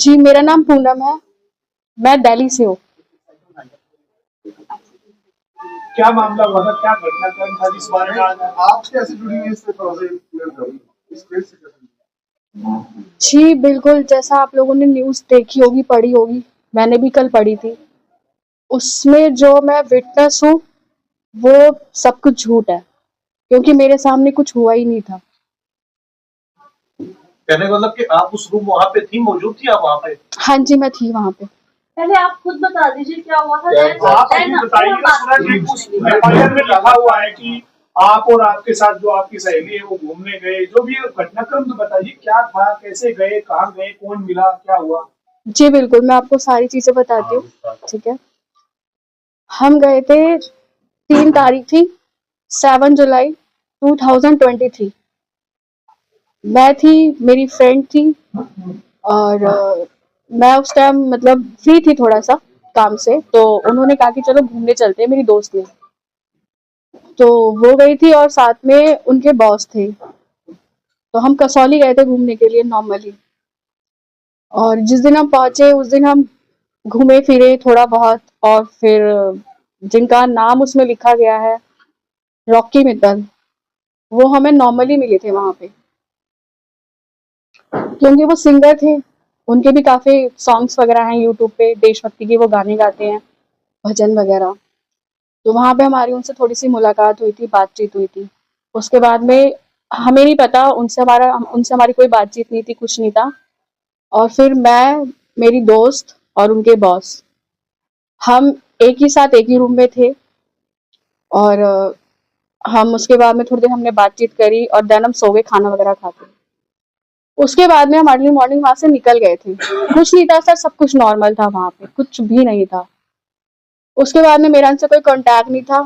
जी, मेरा नाम पूनम है। मैं दिल्ली से हूँ। क्या मामला हुआ था, क्या घटनाक्रम था जिस बारे में आज आप कैसे जुड़ी हैं इससे, थोड़ा सा क्लियर करो। इस केस से कैसे? जी, बिल्कुल, जैसा आप लोगों ने न्यूज़ देखी होगी, पढ़ी होगी, मैंने भी कल पढ़ी थी। उसमें जो मैं विटनेस हूँ, वो सब कुछ झूठ है, क्योंकि मेरे सामने कुछ हुआ ही नहीं था। कहने का मतलब कि आप उस रूम वहाँ पे थी, मौजूद थी आप वहाँ पे? हाँ जी, मैं थी वहाँ पे। पहले आप खुद बता दीजिए क्या हुआ था। आप खुद बताइए। उस एफआईआर में लिखा हुआ है कि आप और आपके साथ जो आपकी सहेली है वो घूमने गए, जो भी घटनाक्रम तो बताइए, क्या था, कैसे गए, कहाँ गए, कौन मिला, क्या हुआ? जी, बिल्कुल, मैं आपको सारी चीज़ें बताती हूँ, ठीक है? हम गए थे 3 तारीख थी, 7 जुलाई 2023। मैं थी, मेरी फ्रेंड थी और मैं उस टाइम मतलब फ्री थी थोड़ा-सा काम से, तो उन्होंने कहा कि चलो घूमने चलते हैं, मेरी दोस्त ने। तो वो गई थी और साथ में उनके बॉस थे। तो हम कसौली गए थे घूमने के लिए नॉर्मली। और जिस दिन हम पहुँचे उस दिन हम घूमे-फिरे थोड़ा बहुत और फिर जिनका नाम उसमें लिखा गया है, रॉकी मित्तल, वो हमें नॉर्मली मिले थे वहाँ पे। क्योंकि वो सिंगर थे, उनके भी काफ़ी सॉन्ग्स वगैरह हैं यूट्यूब पे, देशभक्ति के वो गाने गाते हैं, भजन वगैरह। तो वहाँ पे हमारी उनसे थोड़ी-सी मुलाकात हुई थी, बातचीत हुई थी। उसके बाद में हमें नहीं पता उनसे हमारी कोई बातचीत नहीं थी, कुछ नहीं था। और फिर मैं, मेरी दोस्त और उनके बॉस, हम एक ही साथ एक ही रूम में थे और हम उसके बाद में थोड़ी देर हमने बातचीत करी और देन हम सो गए खाना वगैरह खा के। उसके बाद में हम अर्ली मॉर्निंग वहाँ से निकल गए थे। कुछ नहीं था सर, सब कुछ नॉर्मल था वहाँ पे, कुछ भी नहीं था। उसके बाद में मेरा उनसे कोई कॉन्टैक्ट नहीं था,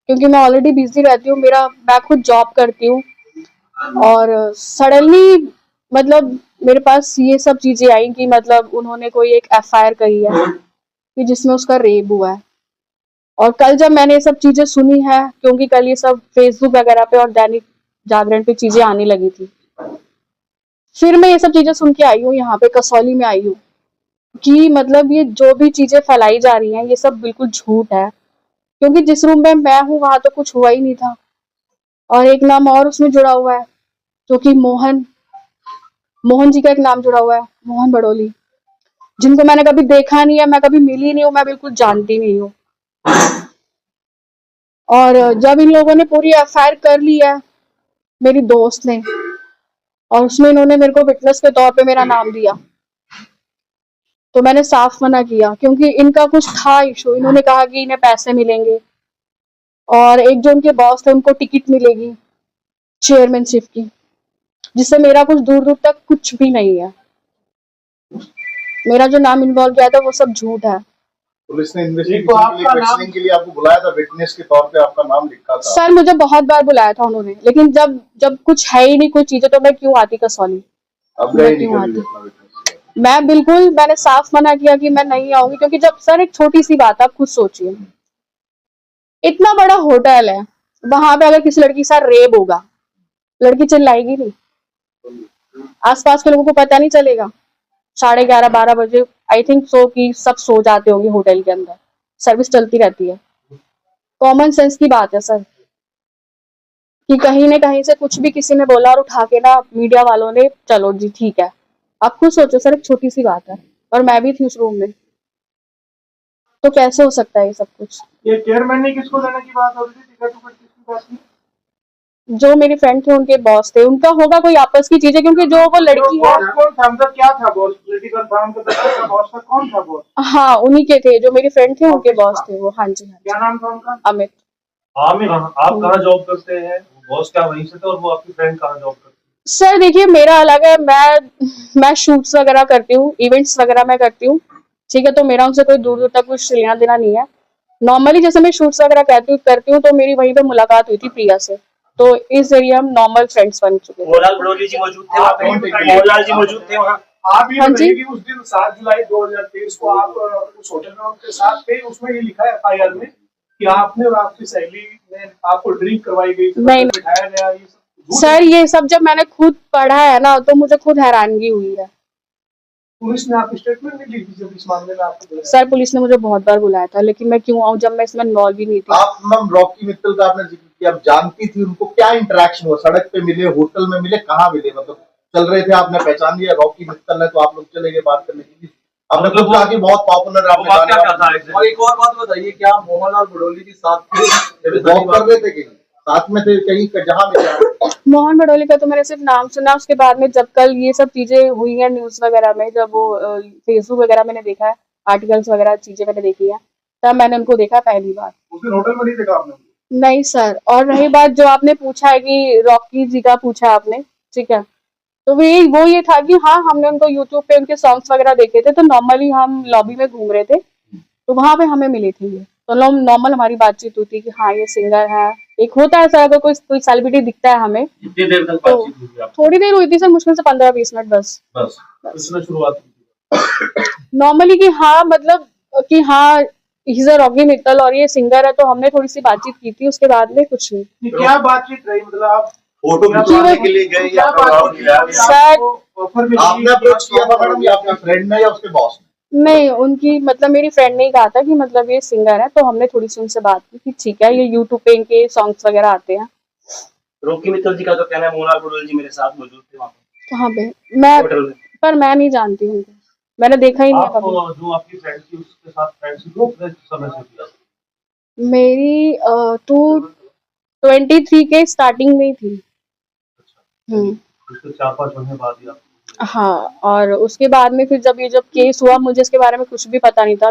क्योंकि मैं ऑलरेडी बिज़ी रहती हूँ, मैं खुद जॉब करती हूँ और सडनली मतलब मेरे पास ये सब चीज़ें आई कि मतलब उन्होंने कोई एक एफआईआर करी है कि जिसमें उसका रेप हुआ है। और कल जब मैंने ये सब चीज़ें सुनी है, क्योंकि कल ये सब फेसबुक वगैरह पे और दैनिक जागरण पे चीज़ें आने लगी थी। फिर मैं ये सब चीज़ें सुन के आई हूँ, यहाँ पे कसौली में आई हूँ कि मतलब ये जो भी चीज़ें फैलाई जा रही हैं, ये सब बिल्कुल झूठ है। क्योंकि जिस रूम में मैं हूँ, वहाँ तो कुछ हुआ ही नहीं था। और एक नाम और उसमें जुड़ा हुआ है, जो कि मोहन जी का एक नाम जुड़ा हुआ है, मोहन बड़ोली, जिनको मैंने कभी देखा नहीं है, मैं कभी मिली नहीं हूँ, मैं बिल्कुल जानती नहीं हूँ। और जब इन लोगों ने पूरी एफआईआर कर ली है, मेरी दोस्त ने, और उसमें इन्होंने मेरे को विटनेस के तौर पे मेरा नाम दिया, तो मैंने साफ मना किया, क्योंकि इनका कुछ था इशू। इन्होंने कहा कि इन्हें पैसे मिलेंगे और एक जो उनके बॉस थे उनको टिकट मिलेगी चेयरमैनशिप की, जिससे मेरा कुछ दूर दूर तक कुछ भी नहीं है। मेरा जो नाम इन्वॉल्व किया था वो सब झूठ है। पुलिस ने इन्वेस्टिगेशन के लिए आपको बुलाया था, विटनेस के तौर पे आपका नाम लिखा था। सर मुझे बहुत बार बुलाया था उन्होंने, लेकिन जब जब कुछ है ही नहीं, कोई चीजें, तो मैं क्यों आती कसौली? अब गए नहीं कभी अपना विटनेस? मैंने साफ मना किया कि मैं नहीं आऊंगी, क्योंकि जब सर एक छोटी सी बात आप खुद सोचिए, इतना बड़ा होटल है, वहां पे अगर किसी लड़की के साथ रेप होगा, लड़की चिल्लाएगी नहीं? आसपास के लोगों को पता नहीं चलेगा? 11:30-12 बजे आई थिंक सो कि सब सो जाते होंगे होटल के अंदर, सर्विस चलती रहती है। कॉमन सेंस की बात है सर, कि कहीं न कहीं से कुछ भी किसी ने बोला और उठा के ना मीडिया वालों ने, चलो जी ठीक है। आप खुद सोचो सर, एक छोटी सी बात है और मैं भी थी उस रूम में, तो कैसे हो सकता है ये सब कुछ? ये चेयरमैन ने किसको देने की बात हो रही थी, टिकट उकट किसकी बात थी? जो मेरी फ्रेंड थे उनके बॉस थे, उनका होगा कोई आपस की चीजें, क्योंकि जो वो लड़की है। बॉस कौन था, मतलब क्या था बॉस? पॉलिटिकल फर्म का दफ्तर का बॉस था, कौन था बॉस? हाँ, उन्हीं के थे, जो मेरी फ्रेंड थे उनके बॉस थे वो। हाँ जी, हाँ क्या जी। नाम था उनका? अमित। आप कहाँ जॉब करते हैं? बॉस क्या वहीं से थे, और वो आपकी फ्रेंड कहाँ जॉब करती है? सर देखिए, मेरा अलग है, मैं शूट्स वगैरह करती हूँ, इवेंट्स वगैरह मैं करती हूँ, ठीक है? तो मेरा उनसे कोई दूर दूर तक कुछ लेना देना नहीं है। नॉर्मली जैसे मैं शूट्स वगैरह करती हूँ, तो मेरी वहीं पे मुलाकात हुई थी प्रिया से, तो इस जरिए हम नॉर्मल फ्रेंड्स बन चुके थे। मोहनलाल बड़ोली जी मौजूद थे वहाँ पे? मोहनलाल जी मौजूद थे वहाँ? आप ये हाँ बताइए जी। कि उस दिन 7 जुलाई 2023 को आप उस होटल में उनके साथ थे, उसमें ये लिखा है एफआईआर में कि आपने और आपकी सहेली ने आपको ड्रिंक करवाई गई, नहीं, बिठाया गया, ये सब सर ये सब जब मैंने खुद पढ़ा है ना, तो मुझे खुद हैरानगी हुई है। पुलिस ने आपकी स्टेटमेंट नहीं ली थी जब इस मामले में आपको बुलाया? सर पुलिस ने मुझे बहुत बार बुलाया था, लेकिन मैं क्यों आऊँ जब मैं इसमें इन्वॉल्व भी नहीं थी। आप मैम रॉकी मित्तल का आपने जिक्र किया, आप जानती थी उनको, क्या इंटरेक्शन हुआ? सड़क पे मिले, होटल में मिले, कहाँ मिले? मतलब चल रहे थे, आपने पहचान लिया रॉकी मित्तल है तो आप लोग चले गए बात करने के लिए? आपने मतलब खुद कहा कि बहुत पॉपुलर है, वो आपने वाकया क्या था गाने exactly? और एक और बात बताइए, क्या मोहन और बडोली के साथ थे जब वॉक कर रहे थे कहीं साथ में थे, कहीं जहाँ मिले? मोहन भडोली का तो मैंने सिर्फ नाम सुना, उसके बाद में जब कल ये सब चीजें हुई हैं न्यूज वगैरह में, जब वो फेसबुक वगैरह मैंने देखा है, आर्टिकल्स वगैरह चीजें मैंने देखी है, तब मैंने उनको देखा पहली बार। उस दिन होटल में नहीं देखा आपने? नहीं सर। और रही बात जो आपने पूछा है कि रॉकी जी का पूछा आपने, ठीक है, तो वो ये था कि हाँ हमने उनको यूट्यूब पे उनके सॉन्ग्स वगैरह देखे थे, तो नॉर्मली हम लॉबी में घूम रहे थे तो वहां पे हमें मिले थे ये, तो नॉर्मल हमारी बातचीत हुई थी कि हाँ ये सिंगर है। एक होता है सर, अगर कोई सेलिब्रिटी दिखता है हमें, कितनी देर तक तो बातचीत हुई आपकी? थोड़ी देर हुई थी सर, मुश्किल से 15-20 मिनट बस। बस इसने शुरुआत की थी। नॉर्मली कि हाँ मतलब कि हाँ he is a Rocky Mittal और ये सिंगर है, तो हमने थोड़ी सी बातचीत की थी, उसके बाद में कुछ नहीं। ये क्या बातचीत रही? मतलब आप फोटो खिंचवाने के लिए गए या सर ऑफर में आपने अप्रोच किया था मैडम, या आपके फ्रेंड ने या उसके बॉस ने? नहीं, उनकी मतलब मेरी फ्रेंड ने ही कहा था कि मतलब ये सिंगर है, तो हमने थोड़ी सी उनसे बात की कि ठीक है, ये यूट्यूब पे इनके सॉन्ग्स वगैरह आते हैं। रॉकी मित्तल जी का तो कहना है मोहन और बडोली जी मेरे साथ मौजूद थे वहाँ पे कहाँ पे? मैं होटल में। पर मैं नहीं जानती उनको, मैंने देखा ही नहीं है आप कभी। जो आपकी फ्रेंड थी उसके साथ फ्रेंडशिप कितने समय से किया? मेरी 223 के स्टार्टिंग में ही थी। उसके 4-5 महीने बाद ही आप हाँ, और उसके बाद में फिर जब ये जब केस हुआ, मुझे इसके बारे में कुछ भी पता नहीं था।